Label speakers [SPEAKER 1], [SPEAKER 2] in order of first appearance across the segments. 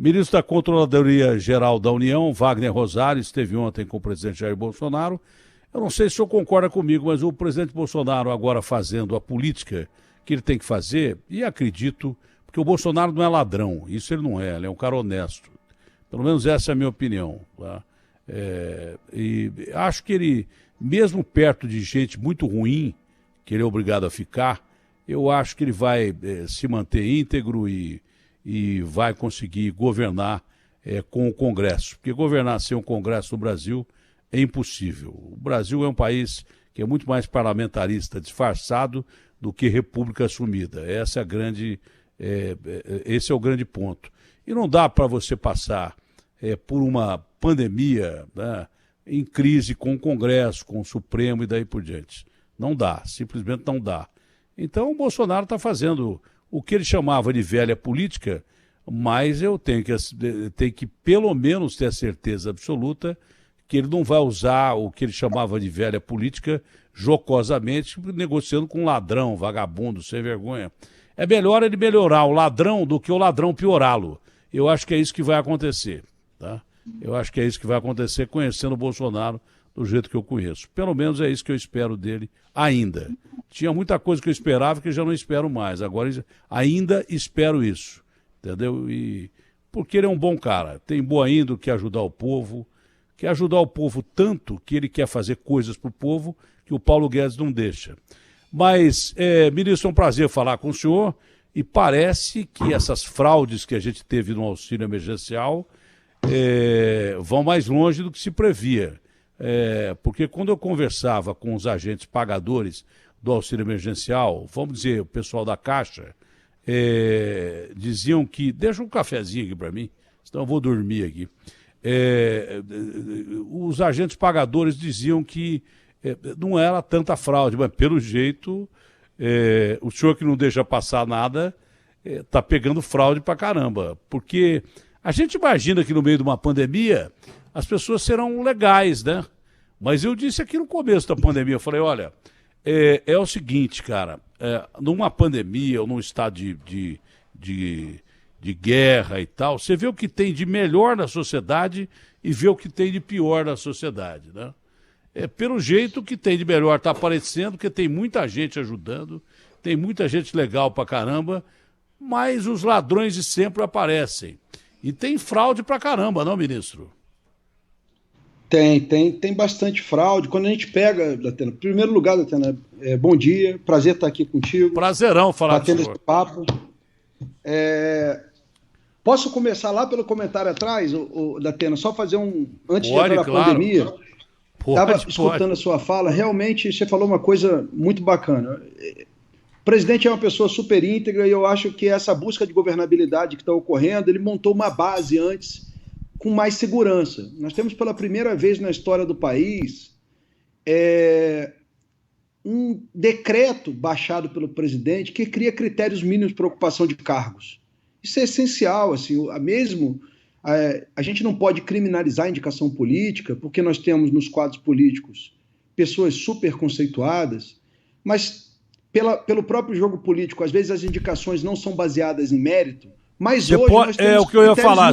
[SPEAKER 1] Ministro da Controladoria Geral da União, Wagner Rosário, esteve ontem com o presidente Jair Bolsonaro. Eu não sei se o senhor concorda comigo, mas o presidente Bolsonaro agora fazendo a política que ele tem que fazer, e acredito, porque o Bolsonaro não é ladrão, isso ele não é, ele é um cara honesto. Pelo menos essa é a minha opinião. Tá? E acho que ele, mesmo perto de gente muito ruim, que ele é obrigado a ficar, eu acho que ele vai se manter íntegro e vai conseguir governar com o Congresso. Porque governar sem um Congresso no Brasil é impossível. O Brasil é um país que é muito mais parlamentarista disfarçado do que república assumida. Esse é o grande ponto. E não dá para você passar por uma pandemia, né, em crise com o Congresso, com o Supremo e daí por diante. Não dá, simplesmente não dá. Então o Bolsonaro está fazendo o que ele chamava de velha política, mas eu tenho que pelo menos ter a certeza absoluta que ele não vai usar o que ele chamava de velha política jocosamente, negociando com um ladrão, vagabundo, sem vergonha. É melhor ele melhorar o ladrão do que o ladrão piorá-lo. Eu acho que é isso que vai acontecer. Tá? Eu acho que é isso que vai acontecer conhecendo o Bolsonaro do jeito que eu conheço. Pelo menos é isso que eu espero dele ainda. Tinha muita coisa que eu esperava que já não espero mais. Agora ainda espero isso. Entendeu? Porque ele é um bom cara. Tem boa índole, quer ajudar o povo. Quer ajudar o povo tanto que ele quer fazer coisas para o povo que o Paulo Guedes não deixa. Mas, ministro, é um prazer falar com o senhor. E parece que essas fraudes que a gente teve no auxílio emergencial vão mais longe do que se previa. Porque quando eu conversava com os agentes pagadores do auxílio emergencial, vamos dizer, o pessoal da Caixa, diziam que... Deixa um cafezinho aqui para mim, senão eu vou dormir aqui. Os agentes pagadores diziam que não era tanta fraude, mas pelo jeito, o senhor que não deixa passar nada está pegando fraude para caramba. Porque a gente imagina que no meio de uma pandemia as pessoas serão legais, né? Mas eu disse aqui no começo da pandemia, eu falei, olha, é o seguinte, cara, numa pandemia ou num estado de guerra e tal, você vê o que tem de melhor na sociedade e vê o que tem de pior na sociedade, né? Pelo jeito, o que tem de melhor está aparecendo, porque tem muita gente ajudando, tem muita gente legal pra caramba, mas os ladrões de sempre aparecem. E tem fraude pra caramba, não, ministro?
[SPEAKER 2] Tem bastante fraude. Quando a gente pega, Datena, em primeiro lugar, Datena, bom dia, prazer estar aqui contigo.
[SPEAKER 1] Prazerão falar com o senhor.
[SPEAKER 2] Batendo esse papo. Posso começar lá pelo comentário atrás, Datena, só fazer antes de entrar na pandemia? Estava escutando a sua fala, realmente você falou uma coisa muito bacana. O presidente é uma pessoa super íntegra e eu acho que essa busca de governabilidade que está ocorrendo, ele montou uma base antes com mais segurança. Nós temos pela primeira vez na história do país um decreto baixado pelo presidente que cria critérios mínimos para ocupação de cargos. Isso é essencial, assim, a gente não pode criminalizar a indicação política, porque nós temos nos quadros políticos pessoas super conceituadas, mas pelo próprio jogo político, às vezes as indicações não são baseadas em mérito, mas hoje nós temos
[SPEAKER 1] o que eu ia falar,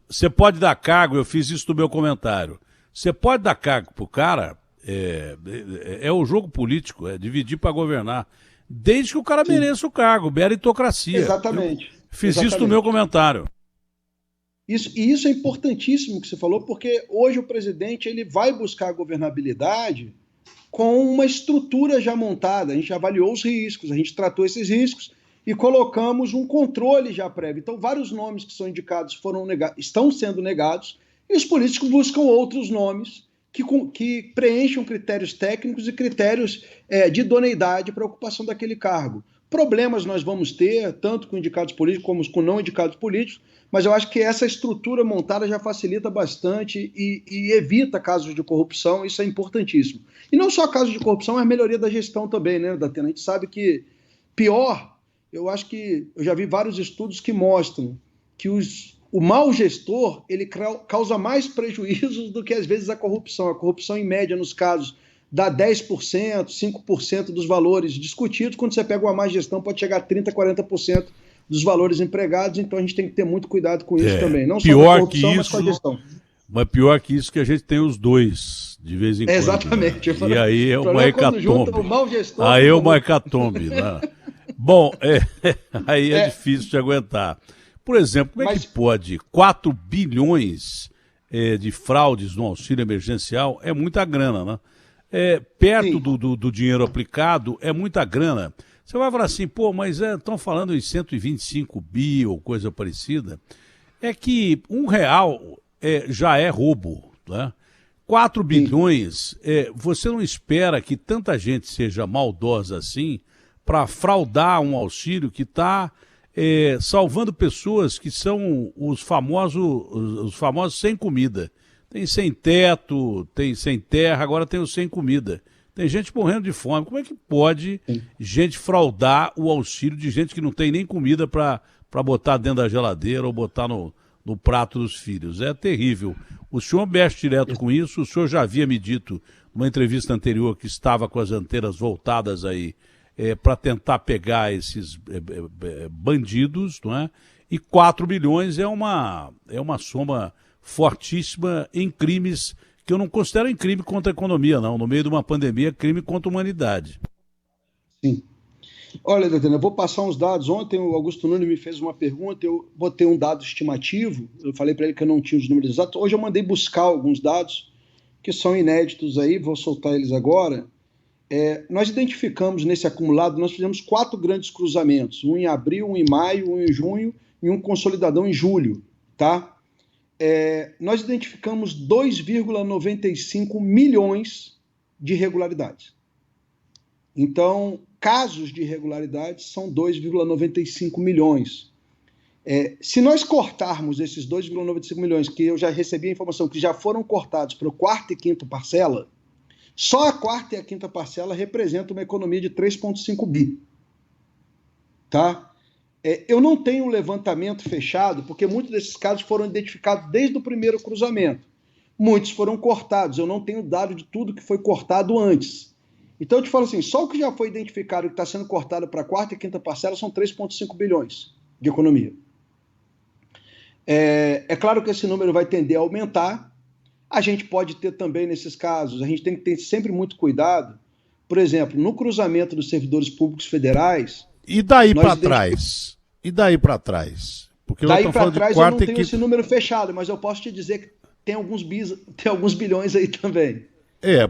[SPEAKER 1] você pode dar cargo, eu fiz isso no meu comentário, você pode dar cargo pro cara, é o jogo político, é dividir para governar, desde que o cara mereça o cargo, meritocracia.
[SPEAKER 2] Exatamente.
[SPEAKER 1] Fiz isso no meu comentário.
[SPEAKER 2] Isso é importantíssimo que você falou, porque hoje o presidente ele vai buscar a governabilidade com uma estrutura já montada. A gente avaliou os riscos, a gente tratou esses riscos e colocamos um controle já prévio. Então, vários nomes que são indicados estão sendo negados e os políticos buscam outros nomes que preencham critérios técnicos e critérios de idoneidade para a ocupação daquele cargo. Problemas nós vamos ter, tanto com indicados políticos como com não indicados políticos, mas eu acho que essa estrutura montada já facilita bastante e evita casos de corrupção, isso é importantíssimo. E não só casos de corrupção, mas melhoria da gestão também, né, Datena? A gente sabe que pior, eu acho que eu já vi vários estudos que mostram que o mau gestor ele causa mais prejuízos do que às vezes a corrupção. A corrupção, em média, nos casos, dá 10%, 5% dos valores discutidos. Quando você pega uma má gestão, pode chegar a 30%, 40% dos valores empregados, então a gente tem que ter muito cuidado com isso também. Não
[SPEAKER 1] pior
[SPEAKER 2] só com a corrupção,
[SPEAKER 1] que
[SPEAKER 2] mas
[SPEAKER 1] isso,
[SPEAKER 2] com a gestão.
[SPEAKER 1] Mas pior que isso que a gente tem os dois, de vez em quando.
[SPEAKER 2] Exatamente.
[SPEAKER 1] Né? E aí é uma hecatombe.
[SPEAKER 2] Aí
[SPEAKER 1] é uma hecatombe. Né? Bom, aí é difícil de aguentar. Por exemplo, como é que pode 4 bilhões de fraudes no auxílio emergencial? É muita grana, né? Perto do dinheiro aplicado, é muita grana. Você vai falar assim, pô, mas estão falando em 125 bi ou coisa parecida. É que R$1 já é roubo, né? 4 bilhões, você não espera que tanta gente seja maldosa assim para fraudar um auxílio que está salvando pessoas que são os famosos sem comida. Tem sem teto, tem sem terra, agora tem os sem comida. Tem gente morrendo de fome. Como é que pode gente fraudar o auxílio de gente que não tem nem comida para botar dentro da geladeira ou botar no prato dos filhos? É terrível. O senhor mexe direto com isso, o senhor já havia me dito numa entrevista anterior que estava com as antenas voltadas aí para tentar pegar esses bandidos, não é? E 4 bilhões é uma soma fortíssima em crimes que eu não considero em crime contra a economia, não. No meio de uma pandemia, crime contra a humanidade.
[SPEAKER 2] Sim. Olha, Datena, eu vou passar uns dados. Ontem o Augusto Nunes me fez uma pergunta, eu botei um dado estimativo, eu falei para ele que eu não tinha os números exatos. Hoje eu mandei buscar alguns dados que são inéditos aí, vou soltar eles agora. Nós identificamos nesse acumulado, nós fizemos 4 grandes cruzamentos, um em abril, um em maio, um em junho e um consolidadão em julho, tá? Nós identificamos 2,95 milhões de irregularidades. Então, casos de irregularidades são 2,95 milhões. Se nós cortarmos esses 2,95 milhões, que eu já recebi a informação que já foram cortados para a 4ª e 5ª parcela, só a 4ª e a 5ª parcela representam uma economia de 3,5 bi. Tá? Eu não tenho um levantamento fechado, porque muitos desses casos foram identificados desde o primeiro cruzamento. Muitos foram cortados, eu não tenho dado de tudo que foi cortado antes. Então eu te falo assim, só o que já foi identificado e que está sendo cortado para a 4ª e 5ª parcela são 3,5 bilhões de economia. É claro que esse número vai tender a aumentar. A gente pode ter também nesses casos, a gente tem que ter sempre muito cuidado. Por exemplo, no cruzamento dos servidores públicos federais...
[SPEAKER 1] E daí para trás? E daí para trás? Porque
[SPEAKER 2] daí para trás eu não tenho esse número fechado, mas eu posso te dizer que tem alguns bilhões aí também.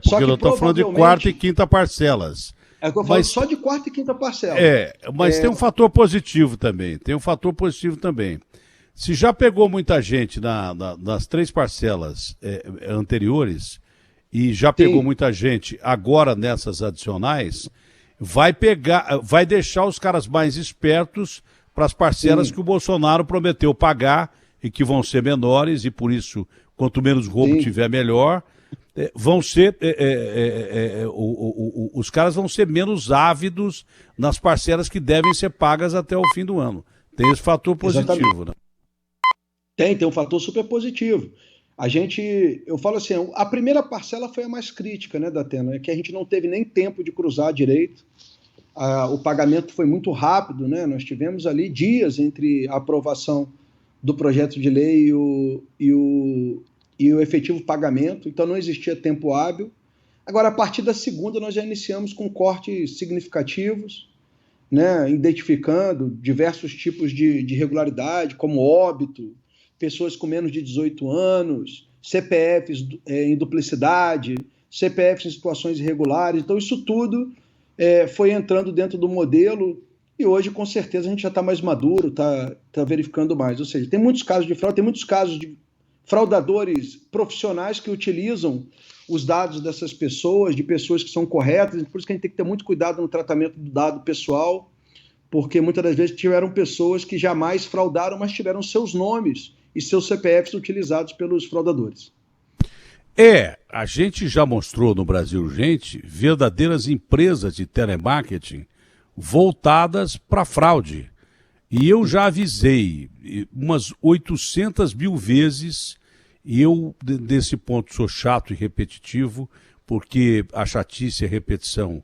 [SPEAKER 1] Porque eu estou falando de 4ª e 5ª parcelas.
[SPEAKER 2] É o que eu falo só de 4ª e 5ª parcela.
[SPEAKER 1] Mas tem um fator positivo também. Se já pegou muita gente nas 3 parcelas anteriores e já pegou muita gente agora nessas adicionais, vai deixar os caras mais espertos para as parcelas que o Bolsonaro prometeu pagar e que vão ser menores, e por isso, quanto menos roubo tiver, melhor. Os caras vão ser menos ávidos nas parcelas que devem ser pagas até o fim do ano. Tem esse fator positivo, né?
[SPEAKER 2] Tem um fator super positivo. Eu falo assim, a primeira parcela foi a mais crítica, né, Datena? É que a gente não teve nem tempo de cruzar direito. O pagamento foi muito rápido, né? Nós tivemos ali dias entre a aprovação do projeto de lei e o efetivo pagamento, então não existia tempo hábil. Agora, a partir da segunda, nós já iniciamos com cortes significativos, né, identificando diversos tipos de irregularidade, como óbito, pessoas com menos de 18 anos, CPFs em duplicidade, CPFs em situações irregulares. Então, isso tudo foi entrando dentro do modelo e hoje, com certeza, a gente já está mais maduro, está verificando mais. Ou seja, tem muitos casos de fraude, tem muitos casos de fraudadores profissionais que utilizam os dados dessas pessoas, de pessoas que são corretas, por isso que a gente tem que ter muito cuidado no tratamento do dado pessoal, porque muitas das vezes tiveram pessoas que jamais fraudaram, mas tiveram seus nomes e seus CPFs utilizados pelos fraudadores.
[SPEAKER 1] A gente já mostrou no Brasil Urgente verdadeiras empresas de telemarketing voltadas para fraude. E eu já avisei umas 800 mil vezes, e eu, desse ponto, sou chato e repetitivo, porque a chatice e a repetição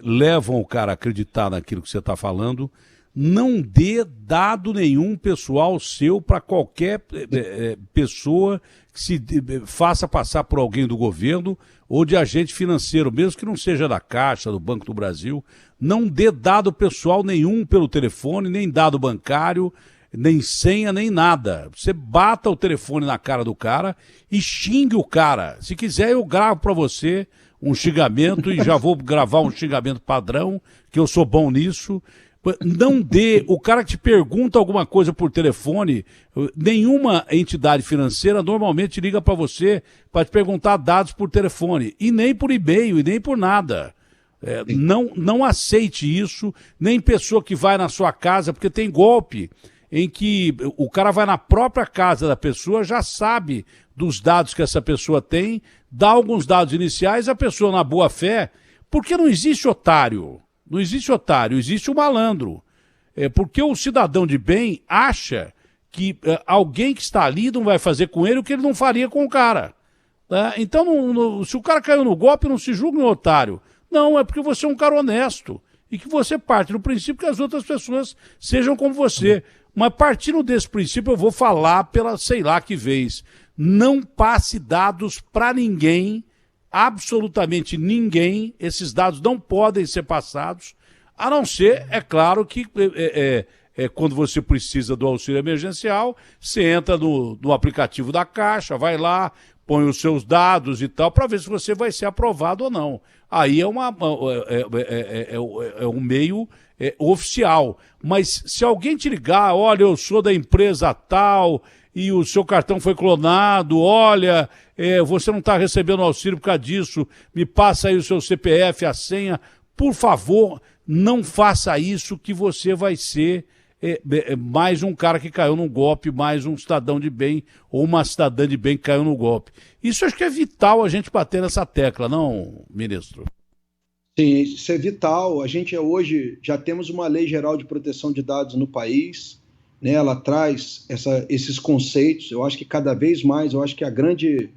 [SPEAKER 1] levam o cara a acreditar naquilo que você está falando. não dê dado nenhum pessoal seu para qualquer pessoa que se faça passar por alguém do governo ou de agente financeiro, mesmo que não seja da Caixa, do Banco do Brasil. Não dê dado pessoal nenhum pelo telefone, nem dado bancário, nem senha, nem nada. Você bata o telefone na cara do cara e xingue o cara. Se quiser, eu gravo para você um xingamento e já vou gravar um xingamento padrão, que eu sou bom nisso. Não dê, o cara que te pergunta alguma coisa por telefone, nenhuma entidade financeira normalmente liga para você para te perguntar dados por telefone, e nem por e-mail, e nem por nada. Não aceite isso, nem pessoa que vai na sua casa, porque tem golpe em que o cara vai na própria casa da pessoa, já sabe dos dados que essa pessoa tem, dá alguns dados iniciais, a pessoa na boa fé, porque não existe otário. Não existe otário, existe o malandro. Porque o cidadão de bem acha que alguém que está ali não vai fazer com ele o que ele não faria com o cara. Tá? Então, se o cara caiu no golpe, não se julga um otário. Não, é porque você é um cara honesto e que você parte do princípio que as outras pessoas sejam como você. Mas partindo desse princípio, eu vou falar pela sei lá que vez. Não passe dados para ninguém, absolutamente ninguém. Esses dados não podem ser passados, a não ser, é claro, que quando você precisa do auxílio emergencial, você entra no aplicativo da Caixa, vai lá, põe os seus dados e tal, para ver se você vai ser aprovado ou não. Aí é um meio oficial. Mas se alguém te ligar, olha, eu sou da empresa tal e o seu cartão foi clonado, olha, você não está recebendo auxílio por causa disso, me passa aí o seu CPF, a senha, por favor, não faça isso que você vai ser mais um cara que caiu num golpe, mais um cidadão de bem ou uma cidadã de bem que caiu no golpe. Isso acho que é vital a gente bater nessa tecla, não, ministro?
[SPEAKER 2] Sim, isso é vital. A gente hoje já temos uma lei geral de proteção de dados no país, né? Ela traz esses conceitos. Eu acho que cada vez mais, eu acho que a grande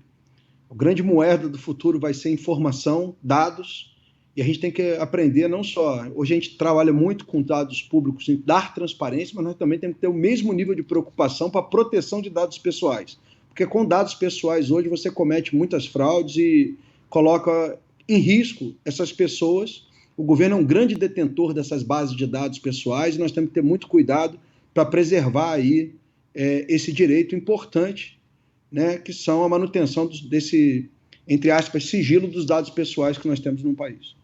[SPEAKER 2] moeda do futuro vai ser informação, dados, e a gente tem que aprender não só... Hoje a gente trabalha muito com dados públicos, em dar transparência, mas nós também temos que ter o mesmo nível de preocupação para a proteção de dados pessoais. Porque com dados pessoais hoje você comete muitas fraudes e coloca em risco essas pessoas. O governo é um grande detentor dessas bases de dados pessoais e nós temos que ter muito cuidado para preservar aí esse direito importante, né, que são a manutenção desse, entre aspas, sigilo dos dados pessoais que nós temos no país.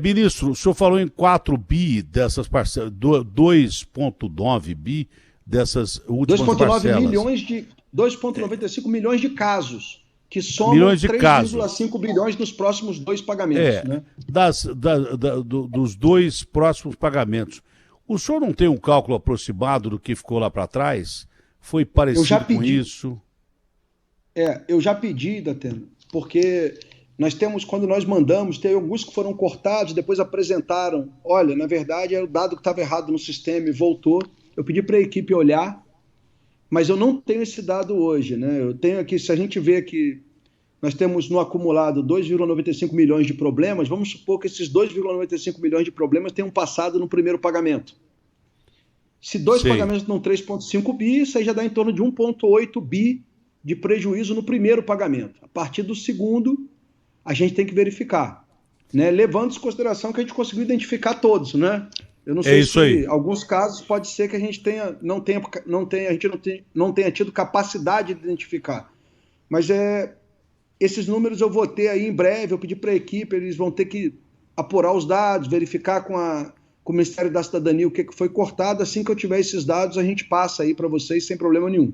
[SPEAKER 1] Ministro, o senhor falou em 4 bi dessas parcelas, 2,9 bi dessas últimas parcelas.
[SPEAKER 2] 2,95 milhões de casos, que somam 3,5 bilhões nos próximos 2 pagamentos. Né?
[SPEAKER 1] Dos 2 próximos pagamentos. O senhor não tem um cálculo aproximado do que ficou lá para trás? Foi parecido com isso?
[SPEAKER 2] Eu já pedi, Datena, porque nós temos, quando nós mandamos, tem alguns que foram cortados, depois apresentaram, olha, na verdade é o dado que estava errado no sistema e voltou. Eu pedi para a equipe olhar, mas eu não tenho esse dado hoje, né? Eu tenho aqui, se a gente vê que nós temos no acumulado 2,95 milhões de problemas, vamos supor que esses 2,95 milhões de problemas tenham passado no primeiro pagamento. Se 2 pagamentos dão 3,5 bi, isso aí já dá em torno de 1,8 bi de prejuízo no primeiro pagamento. A partir do segundo, a gente tem que verificar, né? Levando em consideração que a gente conseguiu identificar todos, né? Eu não sei se alguns casos pode ser que a gente não tenha tido capacidade de identificar. Mas esses números eu vou ter aí em breve, eu pedi para a equipe, eles vão ter que apurar os dados, verificar com o Ministério da Cidadania o que foi cortado. Assim que eu tiver esses dados, a gente passa aí para vocês sem problema nenhum.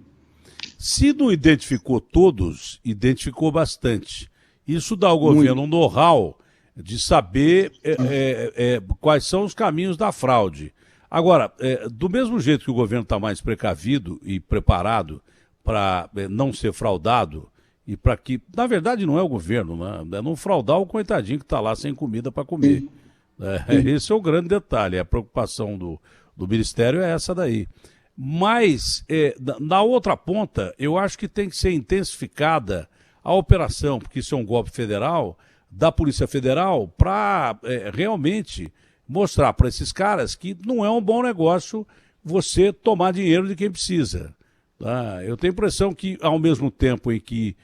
[SPEAKER 1] Se não identificou todos, identificou bastante. Isso dá ao governo um know-how de saber quais são os caminhos da fraude. Agora, do mesmo jeito que o governo está mais precavido e preparado para não ser fraudado, e para que, na verdade, não é o governo, né? É não fraudar o coitadinho que está lá sem comida para comer. Esse é o grande detalhe, a preocupação do Ministério é essa daí. Mas, na outra ponta, eu acho que tem que ser intensificada a operação, porque isso é um golpe federal, da Polícia Federal, para realmente mostrar para esses caras que não é um bom negócio você tomar dinheiro de quem precisa. Tá? Eu tenho a impressão que, ao mesmo tempo em que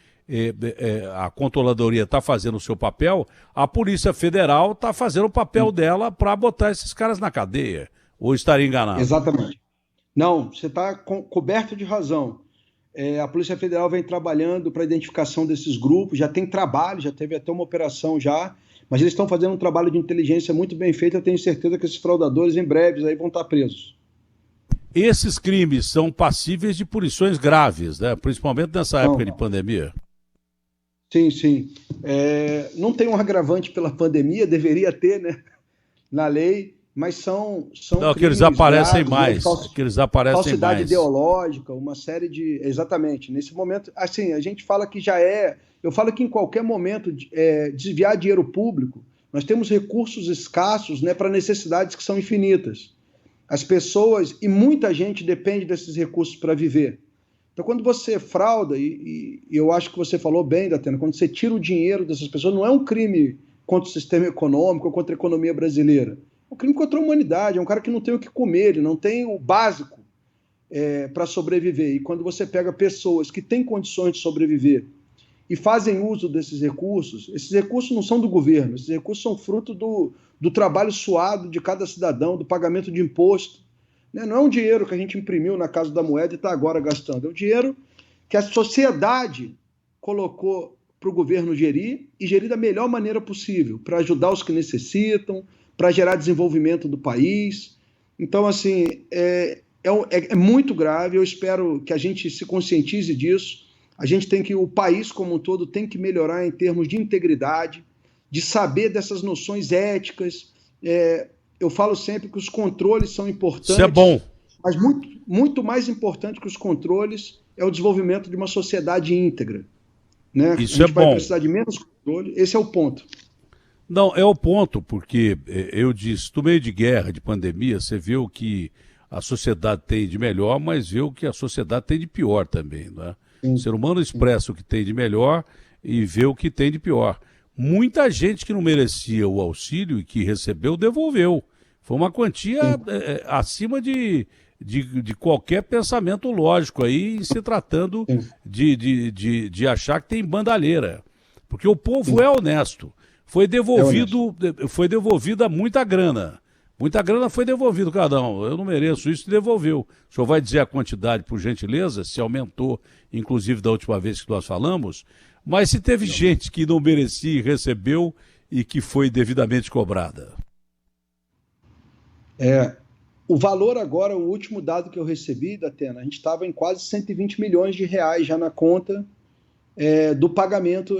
[SPEAKER 1] a controladoria está fazendo o seu papel, a Polícia Federal está fazendo o papel dela para botar esses caras na cadeia. Ou estaria enganado?
[SPEAKER 2] Exatamente. Não, você está coberto de razão. A Polícia Federal vem trabalhando para a identificação desses grupos, já tem trabalho, já teve até uma operação já, mas eles estão fazendo um trabalho de inteligência muito bem feito. Eu tenho certeza que esses fraudadores em breves aí vão estar presos. Esses crimes são passíveis de punições graves, né? Principalmente nessa época de pandemia. Sim, sim. Não tem um agravante pela pandemia, deveria ter, né? Na lei, mas são
[SPEAKER 1] não, que eles aparecem graves, mais, né? Que eles aparecem
[SPEAKER 2] falsidade
[SPEAKER 1] mais.
[SPEAKER 2] Ideológica, uma série de... Exatamente. Nesse momento, assim, a gente fala que já eu falo que em qualquer momento desviar dinheiro público, nós temos recursos escassos, né, para necessidades que são infinitas. As pessoas, e muita gente depende desses recursos para viver. Então, quando você frauda, e eu acho que você falou bem, Datena, quando você tira o dinheiro dessas pessoas, não é um crime contra o sistema econômico ou contra a economia brasileira. É um crime contra a humanidade, é um cara que não tem o que comer, ele não tem o básico para sobreviver. E quando você pega pessoas que têm condições de sobreviver e fazem uso desses recursos, esses recursos não são do governo, esses recursos são fruto do trabalho suado de cada cidadão, do pagamento de imposto. Não é um dinheiro que a gente imprimiu na Casa da Moeda e está agora gastando. É um dinheiro que a sociedade colocou para o governo gerir e gerir da melhor maneira possível, para ajudar os que necessitam, para gerar desenvolvimento do país. Então, assim, é muito grave. Eu espero que a gente se conscientize disso. O país como um todo tem que melhorar em termos de integridade, de saber dessas noções éticas. Eu falo sempre que os controles são importantes.
[SPEAKER 1] Isso é bom.
[SPEAKER 2] Mas muito, muito mais importante que os controles é o desenvolvimento de uma sociedade íntegra. Né?
[SPEAKER 1] Isso é bom. A gente vai
[SPEAKER 2] precisar de menos controle. Esse é o ponto.
[SPEAKER 1] Não, é o ponto, porque eu disse, no meio de guerra, de pandemia, você vê o que a sociedade tem de melhor, mas vê o que a sociedade tem de pior também. Não é? O ser humano expressa o que tem de melhor e vê o que tem de pior. Muita gente que não merecia o auxílio e que recebeu, devolveu. Foi uma quantia acima de qualquer pensamento lógico aí, se tratando de achar que tem bandalheira. Porque o povo é honesto. Foi devolvida muita grana. Muita grana foi devolvida, cada um. Eu não mereço isso e devolveu. O senhor vai dizer a quantidade, por gentileza, se aumentou, inclusive da última vez que nós falamos, mas se teve gente que não merecia e recebeu e que foi devidamente cobrada.
[SPEAKER 2] O valor agora, o último dado que eu recebi, Datena, a gente estava em quase 120 milhões de reais já na conta do pagamento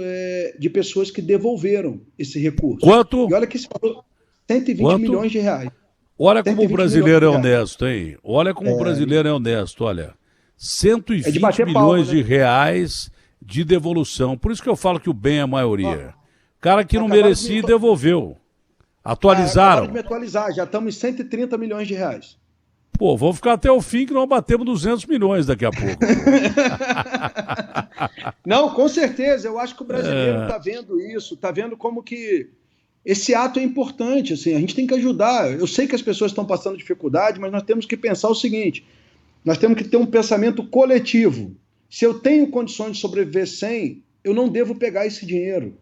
[SPEAKER 2] de pessoas que devolveram esse recurso.
[SPEAKER 1] Quanto?
[SPEAKER 2] E olha que esse valor, 120 milhões de reais.
[SPEAKER 1] Olha como o brasileiro é honesto, hein? Olha como o brasileiro é honesto, olha. 120 milhões de reais de devolução. Por isso que eu falo que o bem é a maioria. Cara que não merecia devolveu. Atualizaram.
[SPEAKER 2] Acabaram de me atualizar, já estamos em 130 milhões de reais.
[SPEAKER 1] Pô, vamos ficar até o fim que nós batemos 200 milhões daqui a pouco.
[SPEAKER 2] Não, com certeza. Eu acho que o brasileiro está vendo isso, está vendo como que esse ato é importante. Assim, a gente tem que ajudar. Eu sei que as pessoas estão passando dificuldade, mas nós temos que pensar o seguinte, nós temos que ter um pensamento coletivo. Se eu tenho condições de sobreviver sem, eu não devo pegar esse dinheiro.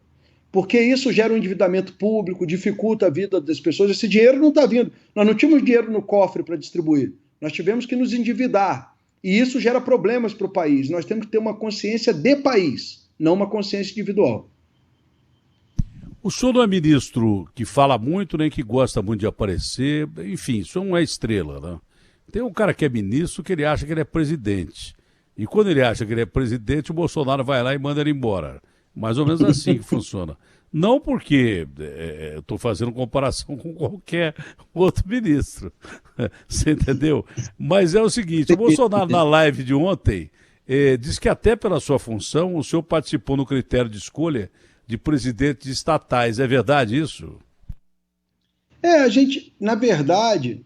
[SPEAKER 2] Porque isso gera um endividamento público, dificulta a vida das pessoas. Esse dinheiro não está vindo. Nós não tínhamos dinheiro no cofre para distribuir. Nós tivemos que nos endividar. E isso gera problemas para o país. Nós temos que ter uma consciência de país, não uma consciência individual.
[SPEAKER 1] O senhor não é ministro que fala muito, nem que gosta muito de aparecer. Enfim, o senhor não é estrela, né? Tem um cara que é ministro que ele acha que ele é presidente. E quando ele acha que ele é presidente, o Bolsonaro vai lá e manda ele embora. Mais ou menos assim que funciona. Não porque estou fazendo comparação com qualquer outro ministro. Você entendeu? Mas é o seguinte, o Bolsonaro na live de ontem disse que até pela sua função o senhor participou no critério de escolha de presidentes estatais. É verdade isso?
[SPEAKER 2] A gente, na verdade,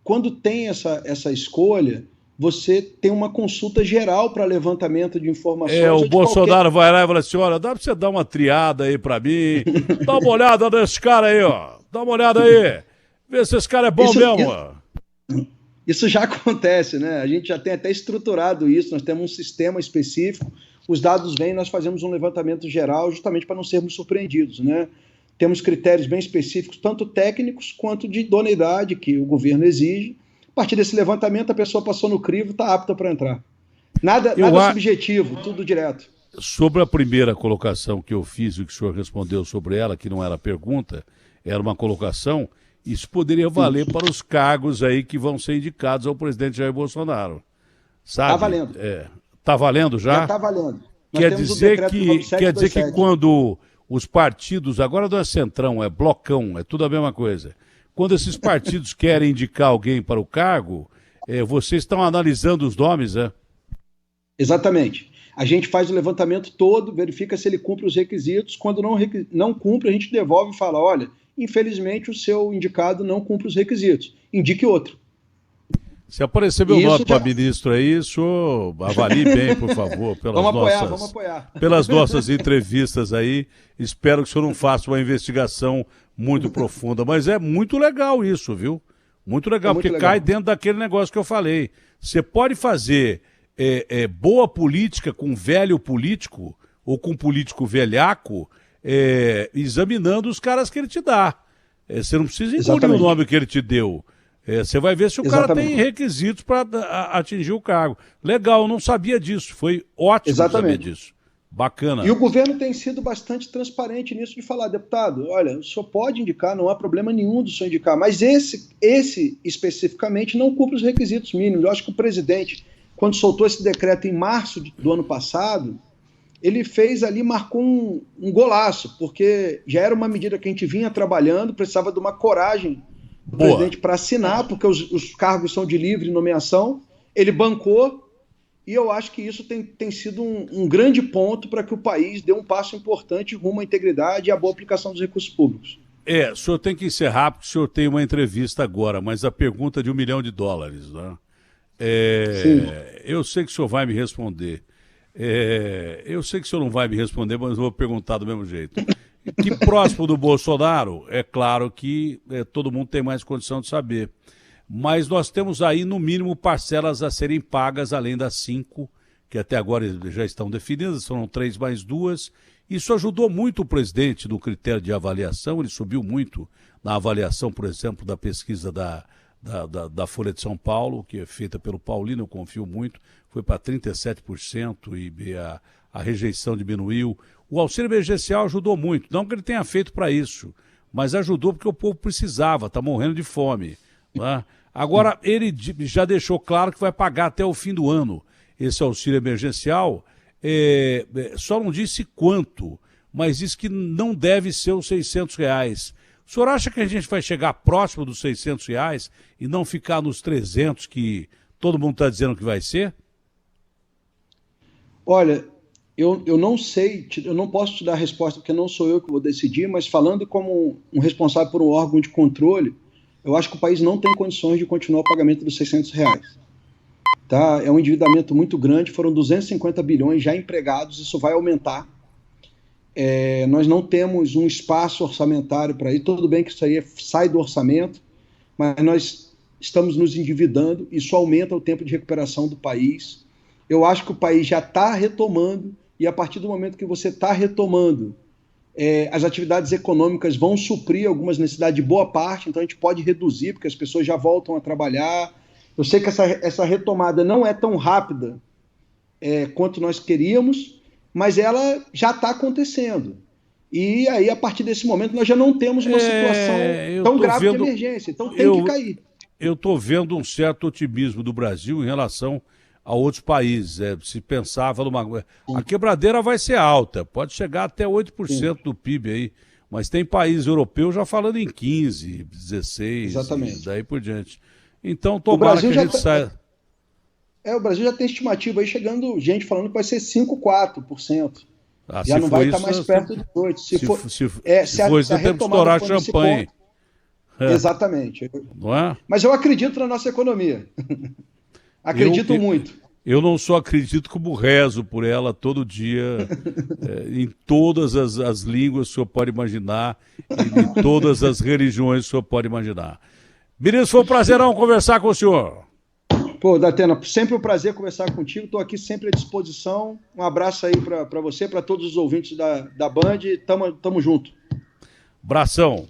[SPEAKER 2] quando tem essa escolha, você tem uma consulta geral para levantamento de informações.
[SPEAKER 1] O Bolsonaro vai lá e fala assim, olha, dá para você dar uma triada aí para mim, dá uma olhada nesse cara aí, ó. dá uma olhada aí. Vê se esse cara é bom mesmo.
[SPEAKER 2] Isso já acontece, né? A gente já tem até estruturado isso, nós temos um sistema específico, os dados vêm, nós fazemos um levantamento geral justamente para não sermos surpreendidos, né? Temos critérios bem específicos, tanto técnicos quanto de idoneidade, que o governo exige. A partir desse levantamento, a pessoa passou no crivo, está apta para entrar. Nada subjetivo, tudo direto.
[SPEAKER 1] Sobre a primeira colocação que eu fiz e que o senhor respondeu sobre ela, que não era pergunta, era uma colocação, isso poderia valer para os cargos aí que vão ser indicados ao presidente Jair Bolsonaro. Sabe?
[SPEAKER 2] Está valendo.
[SPEAKER 1] Está valendo já?
[SPEAKER 2] Já está valendo.
[SPEAKER 1] Quer dizer que quando os partidos, agora não é centrão, é blocão, é tudo a mesma coisa. Quando esses partidos querem indicar alguém para o cargo, vocês estão analisando os nomes, né?
[SPEAKER 2] Exatamente. A gente faz o levantamento todo, verifica se ele cumpre os requisitos. Quando não cumpre, a gente devolve e fala, olha, infelizmente o seu indicado não cumpre os requisitos. Indique outro.
[SPEAKER 1] Se aparecer meu nome para ministro aí, o senhor avalie bem, por favor.
[SPEAKER 2] Vamos apoiar.
[SPEAKER 1] Pelas nossas entrevistas aí, espero que o senhor não faça uma investigação muito profunda. Mas é muito legal isso, viu? Muito legal, porque cai dentro daquele negócio que eu falei. Você pode fazer boa política com velho político ou com político velhaco, examinando os caras que ele te dá. Você não precisa engolir o nome que ele te deu. Você vai ver se o cara tem requisitos para atingir o cargo. Legal, eu não sabia disso. Foi ótimo saber disso. Bacana.
[SPEAKER 2] E o governo tem sido bastante transparente nisso de falar, deputado, olha, o senhor pode indicar, não há problema nenhum do senhor indicar, mas esse especificamente não cumpre os requisitos mínimos. Eu acho que o presidente, quando soltou esse decreto em março do ano passado, ele fez ali, marcou um golaço, porque já era uma medida que a gente vinha trabalhando, precisava de uma coragem do presidente para assinar, porque os cargos são de livre nomeação, ele bancou, e eu acho que isso tem sido um grande ponto para que o país dê um passo importante rumo à integridade e à boa aplicação dos recursos públicos.
[SPEAKER 1] O senhor tem que encerrar, porque o senhor tem uma entrevista agora, mas a pergunta de $1 milhão, né? Eu sei que o senhor vai me responder. Eu sei que o senhor não vai me responder, mas eu vou perguntar do mesmo jeito. Que próximo do Bolsonaro, é claro que todo mundo tem mais condição de saber. Mas nós temos aí, no mínimo, parcelas a serem pagas, além das 5, que até agora já estão definidas, foram 3 mais 2. Isso ajudou muito o presidente no critério de avaliação, ele subiu muito na avaliação, por exemplo, da pesquisa da Folha de São Paulo, que é feita pelo Paulino, eu confio muito, foi para 37% e a rejeição diminuiu. O auxílio emergencial ajudou muito, não que ele tenha feito para isso, mas ajudou porque o povo precisava, está morrendo de fome. Né? Agora, ele já deixou claro que vai pagar até o fim do ano esse auxílio emergencial, só não disse quanto, mas disse que não deve ser os R$600. O senhor acha que a gente vai chegar próximo dos R$600 e não ficar nos 300 que todo mundo está dizendo que vai ser?
[SPEAKER 2] Olha, eu não sei, eu não posso te dar a resposta porque não sou eu que vou decidir, mas falando como um responsável por um órgão de controle, eu acho que o país não tem condições de continuar o pagamento dos R$600. Tá? É um endividamento muito grande, foram 250 bilhões já empregados, isso vai aumentar. Nós não temos um espaço orçamentário para isso, tudo bem que isso aí sai do orçamento, mas nós estamos nos endividando, isso aumenta o tempo de recuperação do país. Eu acho que o país já está retomando, e a partir do momento que você está retomando, as atividades econômicas vão suprir algumas necessidades de boa parte, então a gente pode reduzir, porque as pessoas já voltam a trabalhar. Eu sei que essa retomada não é tão rápida quanto nós queríamos, mas ela já está acontecendo. E aí, a partir desse momento, nós já não temos uma situação tão grave de emergência, então tem que cair.
[SPEAKER 1] Eu estou vendo um certo otimismo do Brasil em relação a outros países. Se pensava numa... A quebradeira vai ser alta, pode chegar até 8% do PIB aí, mas tem países europeus já falando em 15%, 16%,
[SPEAKER 2] exatamente,
[SPEAKER 1] e daí por diante. Então, tomara que a gente saia...
[SPEAKER 2] O Brasil já tem estimativa aí, chegando gente falando que vai ser 5%, 4%. Já não vai estar mais perto de 8%. Se for isso, temos que estourar champanhe. Exatamente.
[SPEAKER 1] Não é?
[SPEAKER 2] Mas eu acredito na nossa economia. Acredito muito.
[SPEAKER 1] Eu não só acredito como rezo por ela todo dia, em todas as línguas que o senhor pode imaginar, em todas as religiões que o senhor pode imaginar. Ministro, foi um prazerão conversar com o senhor.
[SPEAKER 2] Pô, Datena, sempre um prazer conversar contigo. Estou aqui sempre à disposição. Um abraço aí para você, para todos os ouvintes da Band. Tamo junto.
[SPEAKER 1] Abração.